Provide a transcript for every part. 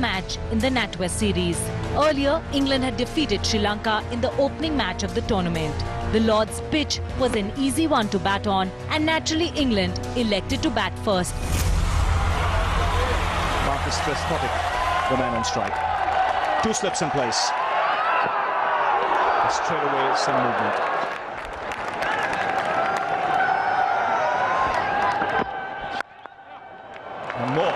match in the NatWest series. Earlier, England had defeated Sri Lanka in the opening match of the tournament. The Lord's pitch was an easy one to bat on, and naturally England elected to bat first. Marcus Trescothick, the man on strike. 2 slips in place. Straight away, some movement. And more.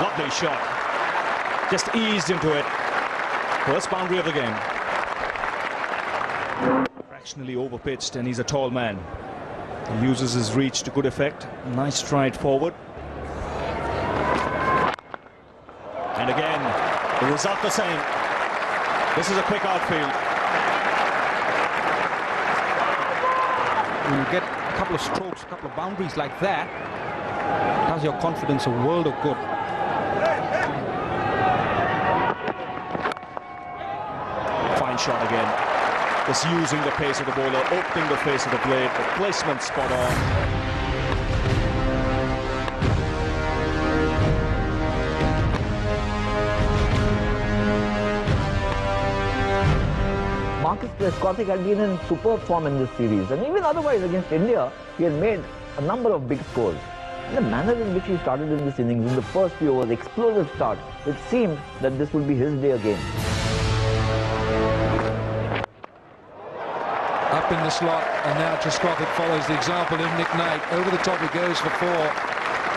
Lovely shot. Just eased into it. First boundary of the game. Fractionally overpitched, and he's a tall man. He uses his reach to good effect. Nice stride forward. And again, the result the same. This is a quick outfield. When you get a couple of strokes, a couple of boundaries like that, it does your confidence a world of good. Fine shot again. Just using the pace of the bowler, opening the face of the blade, the placement spot on. Marcus Trescothick had been in superb form in this series, and even otherwise against India, he had made a number of big scores. And the manner in which he started in this innings, in the first few overs, explosive start, it seemed that this would be his day again. Up in the slot, and now Trescothick follows the example of Nick Knight. Over the top he goes for 4.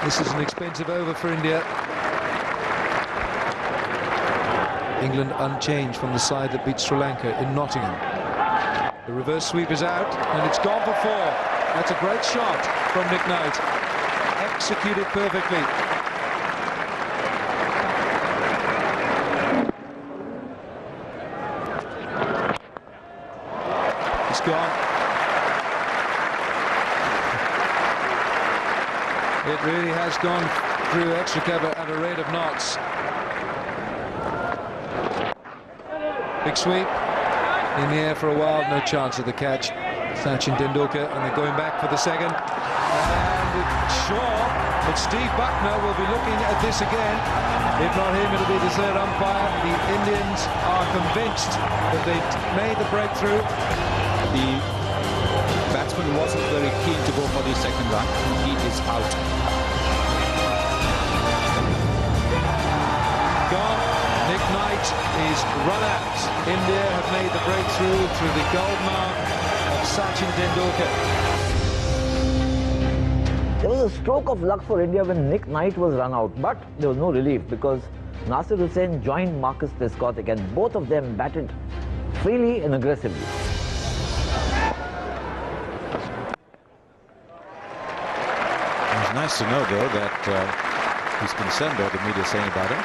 This is an expensive over for India. England unchanged from the side that beat Sri Lanka in Nottingham. The reverse sweep is out, and it's gone for 4. That's a great shot from Nick Knight. Executed perfectly. It's gone. It really has gone through extra cover at a rate of knots. Big sweep in the air for a while, no chance of the catch. Sachin Tendulkar, and they're going back for the second. And it's short, but Steve Buckner will be looking at this again. If not him, it'll be the third umpire. The Indians are convinced that they've made the breakthrough. The batsman wasn't very keen to go for the second run. He is out. Gone. Nick Knight is run out. India have made the breakthrough through the gold mark of Sachin Tendulkar. There was a stroke of luck for India when Nick Knight was run out, but there was no relief because Nasir Hussain joined Marcus Trescothick, and both of them batted freely and aggressively. It's nice to know, though, that he's concerned about the media saying about him.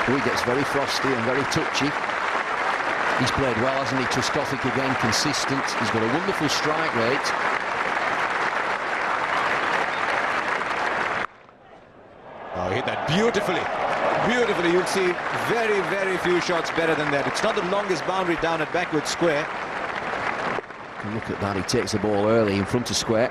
He gets very frosty and very touchy. He's played well, hasn't he? Trescothick again, consistent. He's got a wonderful strike rate. Oh, he hit that beautifully. Beautifully. You'll see very, very few shots better than that. It's not the longest boundary down at backward square. And look at that, he takes the ball early in front of square.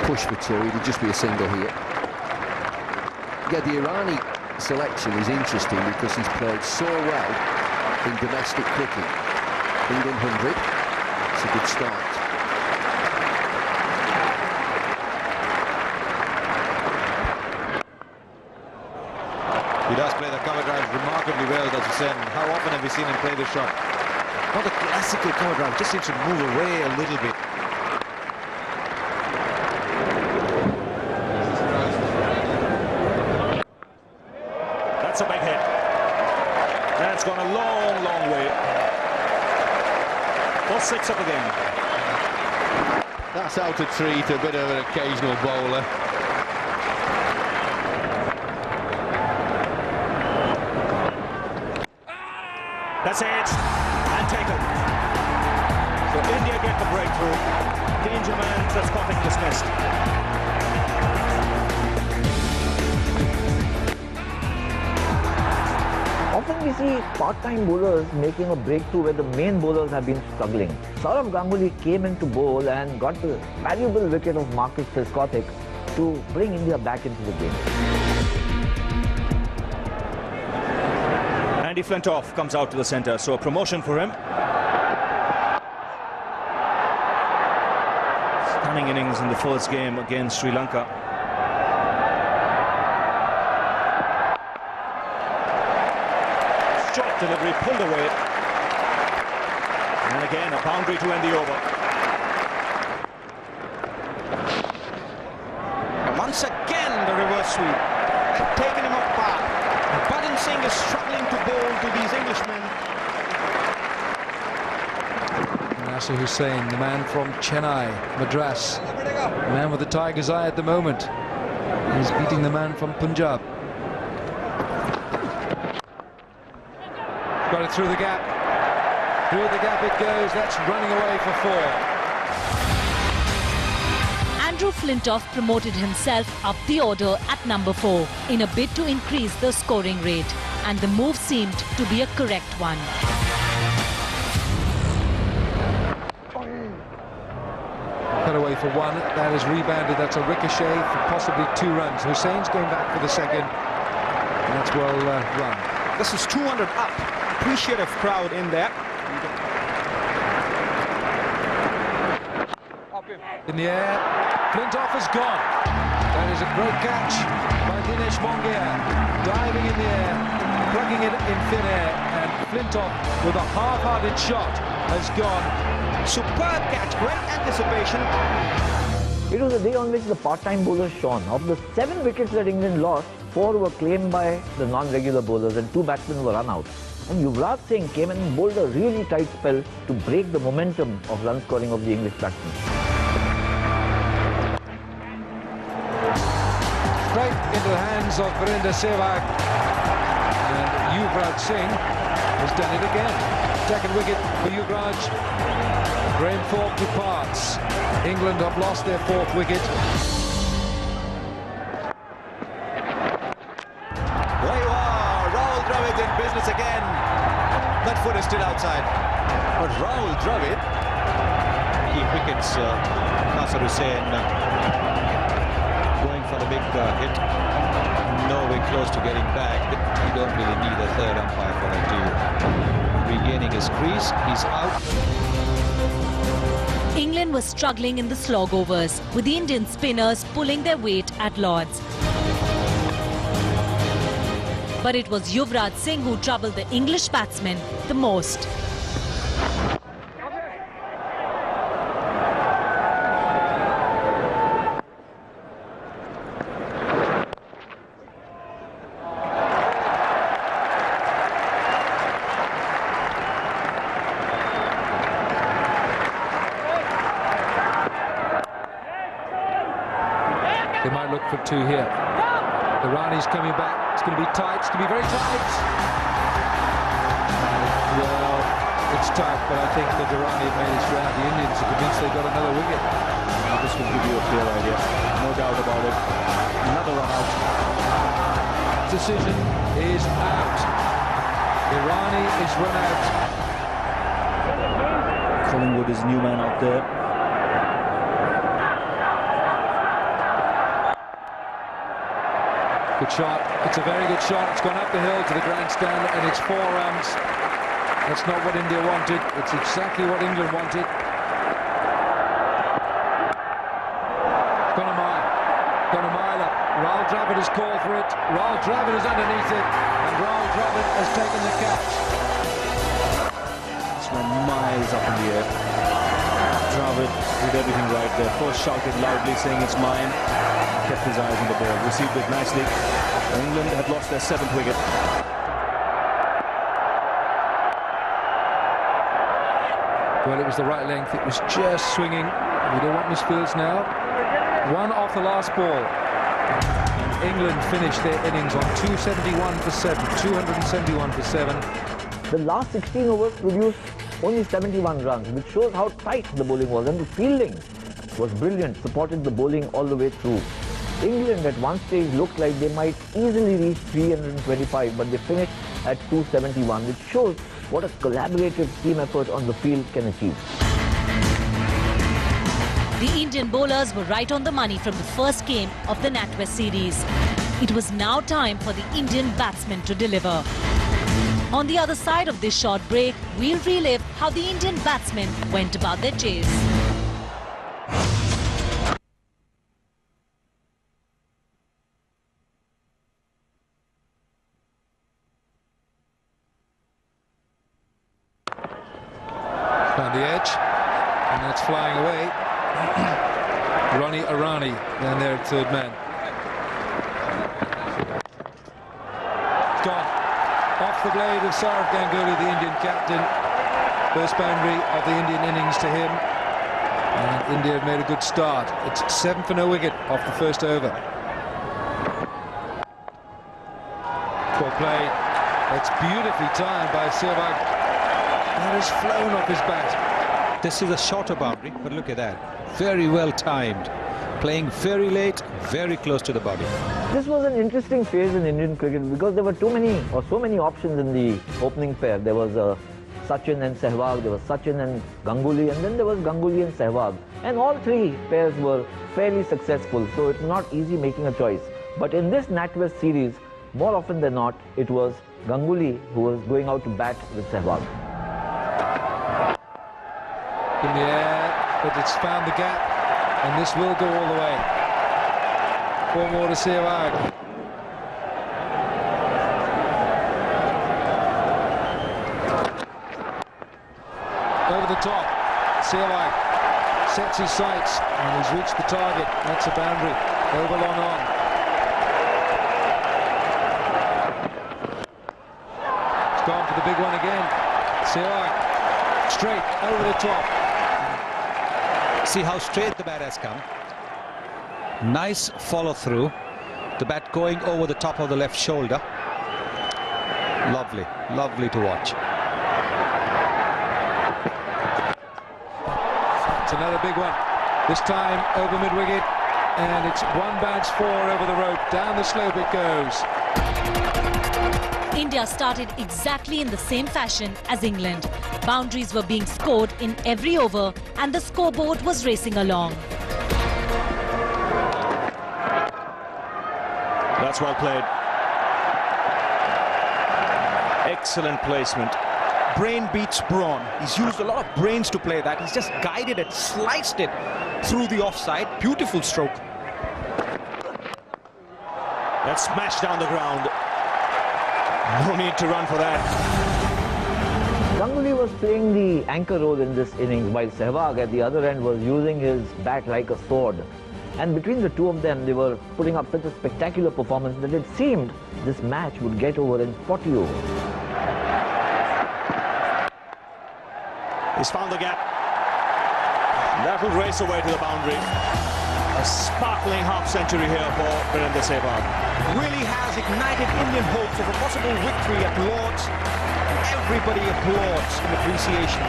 Push for 2, it'll just be a single here. Yeah, the Irani selection is interesting because he's played so well in domestic cricket. England 100, it's a good start. He does play the cover drive remarkably well, does Hussain. How often have we seen him play this shot? Not a classical cover drive, just seems to move away a little bit. That's a big hit. That's gone a long, long way. For 6 of the game. That's out of 3 to a bit of an occasional bowler. That's it. And taken. So India get the breakthrough. Danger man, Trescothick dismissed. Often we see these part-time bowlers making a breakthrough where the main bowlers have been struggling. Sourav Ganguly came in to bowl and got the valuable wicket of Marcus Trescothick to bring India back into the game. Andy Flintoff comes out to the centre, so a promotion for him. Stunning innings in the first game against Sri Lanka. Short delivery, pulled away. And again, a boundary to end the over. And once again, the reverse sweep. They've taken him off par. Button Singh is struggling to bowl to these Englishmen. Nasir Hussain, the man from Chennai, Madras, the man with the tiger's eye at the moment. He's beating the man from Punjab. Got it through the gap. Through the gap it goes. That's running away for 4. Andrew Flintoff promoted himself up the order at number 4 in a bid to increase the scoring rate, and the move seemed to be a correct one. Cut away for 1. That is rebounded. That's a ricochet for possibly 2 runs. Hussain's going back for the second. And that's well run. This is 200 up. Appreciative crowd in there. In the air, Flintoff is gone. That is a great catch by Dinesh Mongia, diving in the air, plugging it in thin air, and Flintoff with a half-hearted shot has gone. Superb catch, great anticipation. It was a day on which the part-time bowlers shone. Of the 7 wickets that England lost, 4 were claimed by the non-regular bowlers and 2 batsmen were run out. And Yuvraj Singh came and bowled a really tight spell to break the momentum of run scoring of the English batsmen. Straight into the hands of Virender Sehwag, and Yuvraj Singh has done it again. Second wicket for Yuvraj. Graham Thorpe departs. England have lost their 4th wicket. There you are, Rahul Dravid in business again. That foot is still outside. But Rahul Dravid, key wickets, Nasir Hussain going for the big hit. Nowhere close to getting back. You don't really need a third umpire for that, do you? Regaining his crease, he's out. England was struggling in the slog overs, with the Indian spinners pulling their weight at Lord's. But it was Yuvraj Singh who troubled the English batsmen the most. They might look for 2 here. The Rani's coming back. It's going to be tight. It's going to be very tight. Well, it's tight, but I think that Durrani have made his round. The Indians are convinced they've got another wicket. This will give you a clear idea. No doubt about it. Another run out. Decision is out. Irani is run out. Collingwood is new man out there. Good shot. It's a very good shot. It's gone up the hill to the grandstand, and it's 4 runs. That's not what India wanted. It's exactly what England wanted. Gone a mile up. Rahul Dravid has called for it. Rahul Dravid is underneath it, and Rahul Dravid has taken the catch. It's went miles up in the air. Dravid did everything right there. First shouted loudly saying it's mine. Kept his eyes on the ball. Received it nicely. England had lost their 7th wicket. Well, it was the right length. It was just swinging. We don't want misfields now. 1 off the last ball. And England finished their innings on 271 for 7. 271 for 7. The last 16 overs produced only 71 runs, which shows how tight the bowling was. And the fielding was brilliant, supported the bowling all the way through. England at one stage looked like they might easily reach 325, but they finished at 271, which shows what a collaborative team effort on the field can achieve. The Indian bowlers were right on the money from the first game of the NatWest series. It was now time for the Indian batsmen to deliver. On the other side of this short break, we'll relive how the Indian batsmen went about their chase. Found the edge, and that's flying away. Ronnie Irani down there at third man. It's gone. Off the blade of Sourav Ganguly, the Indian captain. First boundary of the Indian innings to him. And India have made a good start. It's 7 for no wicket off the first over. Well played. It's beautifully timed by Sehwag. That has flown off his bat. This is a shorter boundary, but look at that. Very well timed. Playing very late, very close to the body. This was an interesting phase in Indian cricket because there were too many or so many options in the opening pair. There was Sachin and Sehwag, there was Sachin and Ganguly, and then there was Ganguly and Sehwag. And all three pairs were fairly successful, so it's not easy making a choice. But in this NatWest series, more often than not, it was Ganguly who was going out to bat with Sehwag. In the air, but it's found the gap, and this will go all the way. 4 more to Sehwag. Over the top, Sehwag sets his sights, and he's reached the target. That's a boundary. Over long on. It's gone for the big one again. Sehwag straight over the top. See how straight the bat has come. Nice follow through. The bat going over the top of the left shoulder. Lovely, lovely to watch. It's another big one. This time over mid-wicket, and it's 1 bounce 4 over the rope. Down the slope it goes. India started exactly in the same fashion as England. Boundaries were being scored in every over and the scoreboard was racing along. That's well played. Excellent placement. Brain beats brawn. He's used a lot of brains to play that. He's just guided it, sliced it through the offside. Beautiful stroke. That's smashed down the ground. No need to run for that. Ganguly was playing the anchor role in this innings, while Sehwag at the other end was using his bat like a sword. And between the two of them, they were putting up such a spectacular performance that it seemed this match would get over in 40 overs. He's found the gap. That will race away to the boundary. A sparkling half-century here for Virender Sehwag. Really has ignited Indian hopes of a possible victory at Lord's. Everybody applauds in appreciation.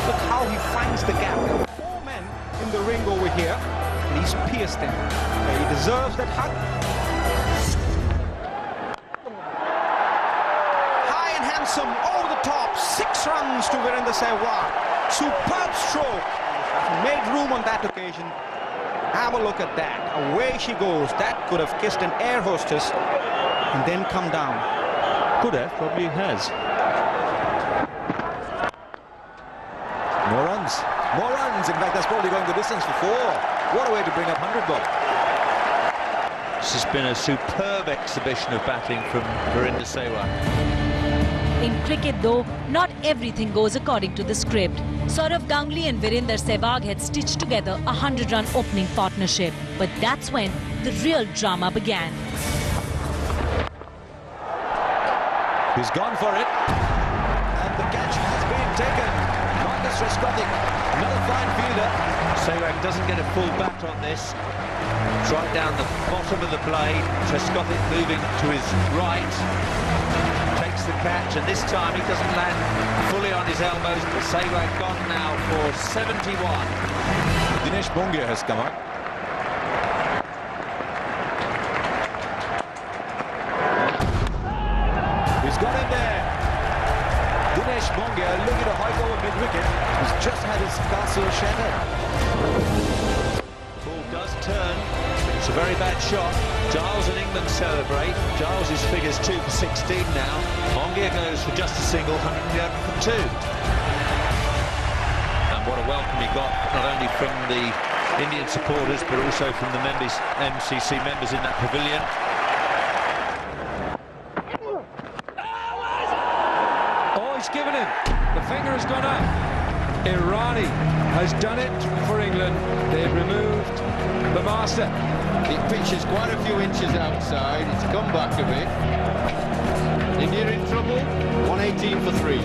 Look how he finds the gap. There are 4 men in the ring over here, and he's pierced them. He deserves that hug. High and handsome, over the top, 6 runs to Virender Sehwag. Superb stroke. Made room on that occasion. Have a look at that. Away she goes. That could have kissed an air hostess and then come down. Could have, probably has. More runs. More runs. In fact, that's probably going the distance for 4. What a way to bring up 100 ball. This has been a superb exhibition of batting from Virender Sehwag. In cricket though, not everything goes according to the script. Sourav Ganguly and Virender Sehwag had stitched together a 100-run opening partnership. But that's when the real drama began. He's gone for it. And the catch has been taken. Marcus Trescothick, another fine fielder. Sehwag doesn't get a full bat on this. It's right down the bottom of the blade. Trescothick moving to his right. Takes the catch, and this time he doesn't land fully on his elbows, but Sehwag gone now for 71. Dinesh Bhungia has come up. He's got in there. wicket, has just had his castle shattered. Ball does turn. It's a very bad shot. Giles and England celebrate. Giles' figures 2 for 16 now. Mongia goes for just a single, 111 for 2. And what a welcome he got, not only from the Indian supporters, but also from the MCC members in that pavilion. Oh, he's given him. The finger has gone up. Irani has done it for England. They've removed the master. It pitches quite a few inches outside. It's come back a bit. India in trouble. 118 for 3.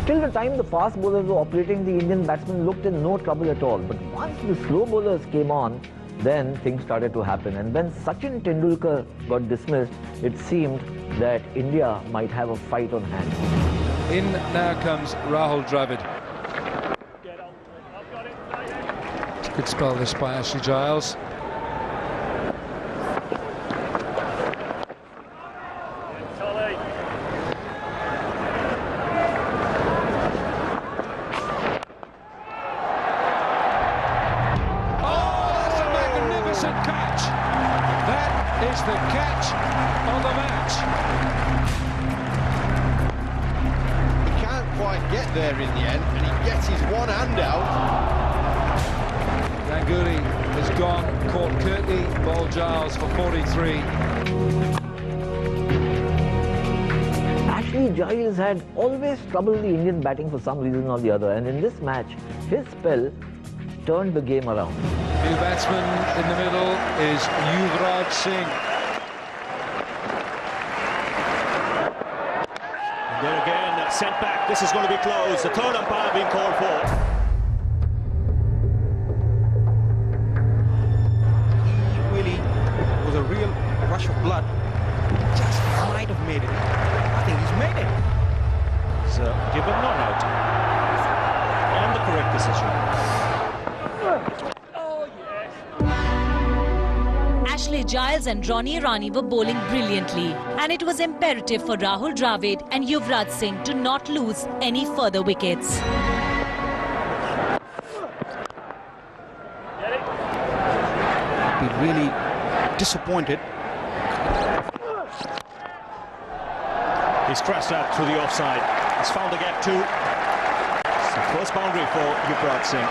Till the time the fast bowlers were operating, the Indian batsmen looked in no trouble at all. But once the slow bowlers came on, then things started to happen. And when Sachin Tendulkar got dismissed, it seemed that India might have a fight on hand. In now comes Rahul Dravid. Good spell this by Ashley Giles. Catch. That is the catch of the match. He can't quite get there in the end, and he gets his one hand out. Ganguly is gone, caught curtly, bowled Giles for 43. Ashley Giles had always troubled the Indian batting for some reason or the other, and in this match, his spell turned the game around. New batsman in the middle is Yuvraj Singh. And there again, sent back. This is going to be close. The third umpire being called for. He really was a real rush of blood. Just might have made it. I think he's made it. So, given not out. And the correct decision. Ashley Giles and Ronnie Irani were bowling brilliantly, and it was imperative for Rahul Dravid and Yuvraj Singh to not lose any further wickets. Be really disappointed. He's crashed out through the offside. He's found the gap too. It's the first boundary for Yuvraj Singh.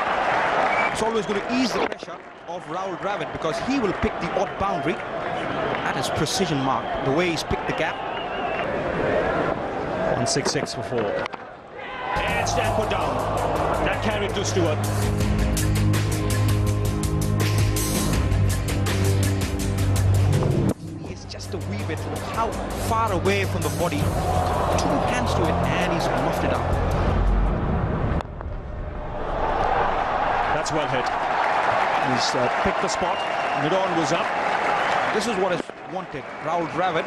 It's always going to ease the pressure of Rahul Dravid because he will pick the odd boundary. That is precision mark, the way he's picked the gap. 166 for 4. And stand put down. That carried to Stewart. He's just a wee bit. How far away from the body. 2 hands to it and he's muffed it up. That's well hit. He's picked the spot. Mid-on was up. This is what is wanted. Rahul Dravid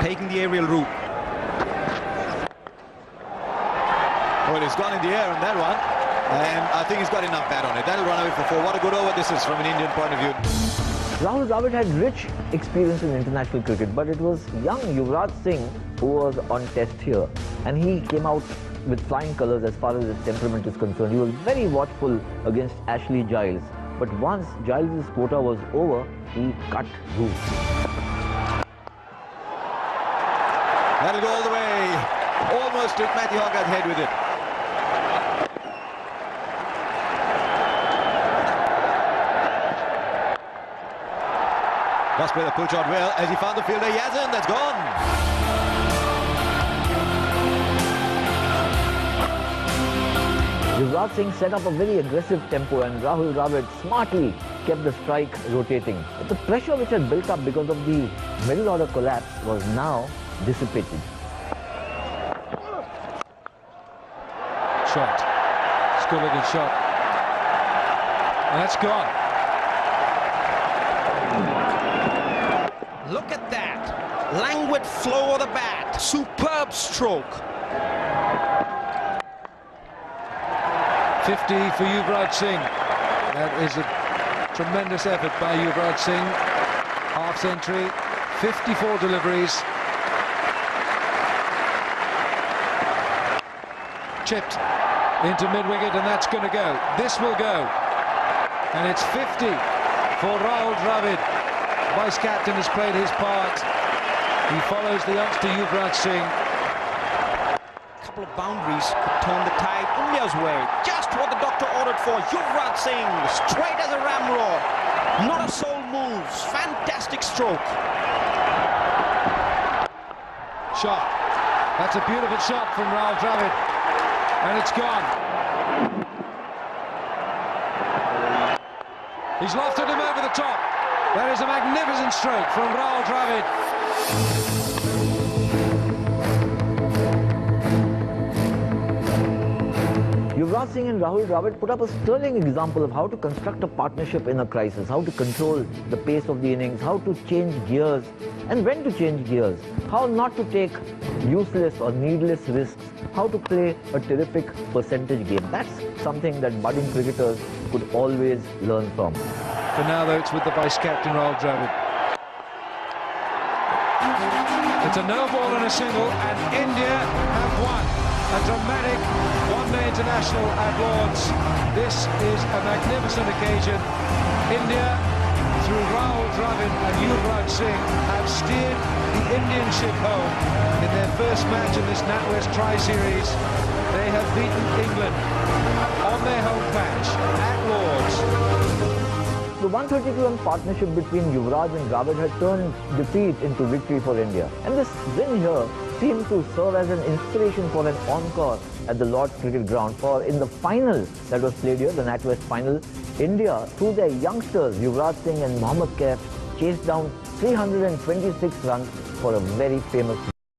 taking the aerial route. Well, he's gone in the air on that one, and I think he's got enough bat on it. That'll run away for 4. What a good over this is from an Indian point of view. Rahul Dravid had rich experience in international cricket, but it was young Yuvraj Singh who was on test here, and he came out with flying colours as far as his temperament is concerned. He was very watchful against Ashley Giles, but once Giles' quota was over, he cut loose. That'll go all the way. Almost took Matthew Hoggarth's head with it. Just played the pull shot well as he found the fielder. He hasn't. That's gone. Yuvraj Singh set up a very aggressive tempo and Rahul Dravid smartly kept the strike rotating. But the pressure which had built up because of the middle order collapse was now dissipated. Shot. It's a good looking shot. And that's gone. Look at that. Languid flow of the bat. Superb stroke. 50 for Yuvraj Singh. That is a tremendous effort by Yuvraj Singh. Half century, 54 deliveries. chipped into mid-wicket, and that's going to go. This will go. And it's 50 for Rahul Dravid. Vice-captain has played his part. He follows the youngster Yuvraj Singh. A couple of boundaries could turn the tide India's way. Just what the doctor ordered for. Yuvraj Singh, straight as a ramrod. Not a soul moves. Fantastic stroke. Shot. That's a beautiful shot from Rahul Dravid. And it's gone. He's lofted him over the top. That is a magnificent stroke from Rahul Dravid. Yuvraj Singh and Rahul Dravid put up a sterling example of how to construct a partnership in a crisis, how to control the pace of the innings, how to change gears and when to change gears, how not to take useless or needless risks, how to play a terrific percentage game. That's something that budding cricketers could always learn from. For now, though, it's with the vice-captain, Rahul Dravid. It's a no ball and a single, and India have won a dramatic one-day international at Lord's. This is a magnificent occasion. India, through Rahul Dravid and Yuvraj Singh, have steered the Indian ship home in their first match in this NatWest Tri-Series. They have beaten England on their home patch at Lord's. The 132-run partnership between Yuvraj and Dravid had turned defeat into victory for India. And this win here seemed to serve as an inspiration for an encore at the Lord's Cricket Ground. For in the final that was played here, the NatWest final, India, through their youngsters, Yuvraj Singh and Mohammad Kaif, chased down 326 runs for a very famous